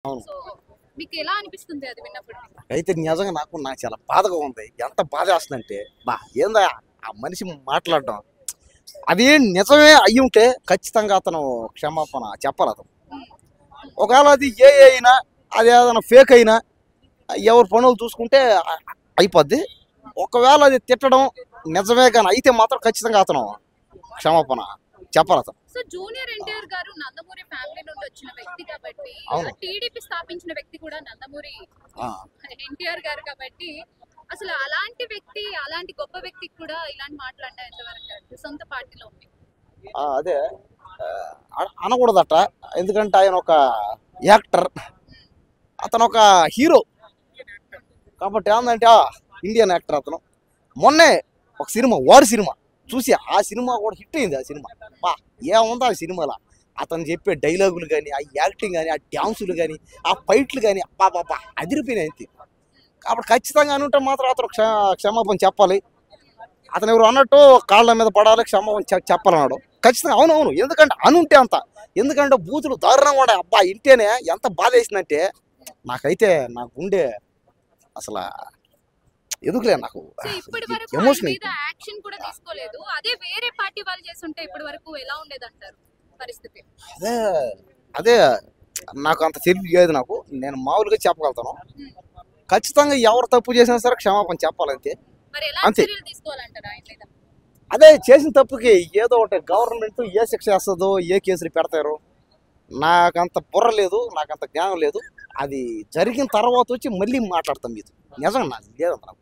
అవును. సో మీకు ఎలా అనిపిస్తుంది అది విన్నప్పుడు? అయితే నిజంగా నాకు చాలా బాధగా ఉంది. ఎంత బాధేస్తుందంటే, ఏందా ఆ మనిషి మాట్లాడడం. అది నిజమే అయ్యుంటే ఖచ్చితంగా అతను క్షమాపణ చెప్పాలతను. హ్మ్. ఒకవేళ అది ఏఐ అయినా, అదేదైనా ఫేక్ అయినా ఎవరి పనులు చూసుకుంటే అయిపోద్ది. ఒకవేళ అది తిట్టడం నిజమే గాని అయితే మాత్రం ఖచ్చితంగా అతను క్షమాపణ చెప్పాలతను. సో జూనియర్ ఎన్టీఆర్ గారు నందమూరి ఫ్యామిలీ నుండి వచ్చిన వ్యక్తి కాబట్టి, అవును. టీడీపీ స్థాపించిన వ్యక్తి కూడా నందమూరి ఆ! ఎన్టీఆర్ గారు కాబట్టి, అసలు అలాంటి వ్యక్తి, అలాంటి గొప్ప వ్యక్తికి కూడా ఇలాంటి మాట్లాడడం ఎంతవరకు కరెక్ట్? సొంత పార్టీలో ఉంది. అదే అనకూడదట. ఎందుకంటే ఆయన ఒక యాక్టర్. అతను ఒక హీరో. కాబట్టి ఏందంటే ఇండియన్ యాక్టర్ అతను. మొన్నే ఒక సినిమా వారి సినిమా చూసి ఆ సినిమా కూడా హిట్ అయింది. ఆ సినిమా ఏముంది ఆ సినిమాలో అతను చెప్పే డైలాగులు కానీ, ఆ యాక్టింగ్ కానీ, ఆ డ్యాన్సులు కానీ, ఆ ఫైట్లు కానీ అదిరిపోయినాయి అంతే. కాబట్టి ఖచ్చితంగా అనుంటే మాత్రం అతను క్షమాపణ చెప్పాలి. అతను ఎవరు అన్నట్టు కాళ్ళ మీద పడాలి, క్షమాపణ చెప్పాలన్నాడు. ఖచ్చితంగా అవునవును. ఎందుకంటే అనుంటే అంత. ఎందుకంటే బూతులు దారుణంగా కూడా ఇంటేనే ఎంత బాధ వేసిందంటే నాకైతే నా గుండె అసలు ఎందుకులే నాకు సో ఇప్పటి వరకు ఆయన ఎమోషన్ మీద యాక్షన్ కూడా తీసుకోలేదు. అదే వేరే పార్టీ వాళ్ళు చేస్తుంటే ఇప్పటి వరకు ఎలా ఉండేదంటారు పరిస్థితి? అదే అదే నాకు అంత తెలివి లేదు నాకు. నేను మామూలుగా చెప్పగలుగుతాను. ఖచ్చితంగా ఎవరు తప్పు చేసినా సరే క్షమాపణ చెప్పాలంతే. మరి ఎలాంటి అంతే. చర్యలు తీసుకోవాలంటారు ఆయన మీద? అదే చేసిన తప్పుకి ఏదో ఒకటి గవర్నమెంట్ ఏ శిక్ష వేస్తుందో, ఏ కేసులు పెడతారో నాకంత బుర్ర లేదు, నాకంత జ్ఞానం లేదు. అది జరిగిన తర్వాత వచ్చి మళ్ళీ మాట్లాడతాం మీతో. నిజంగా నాకు లేదంట నాకు.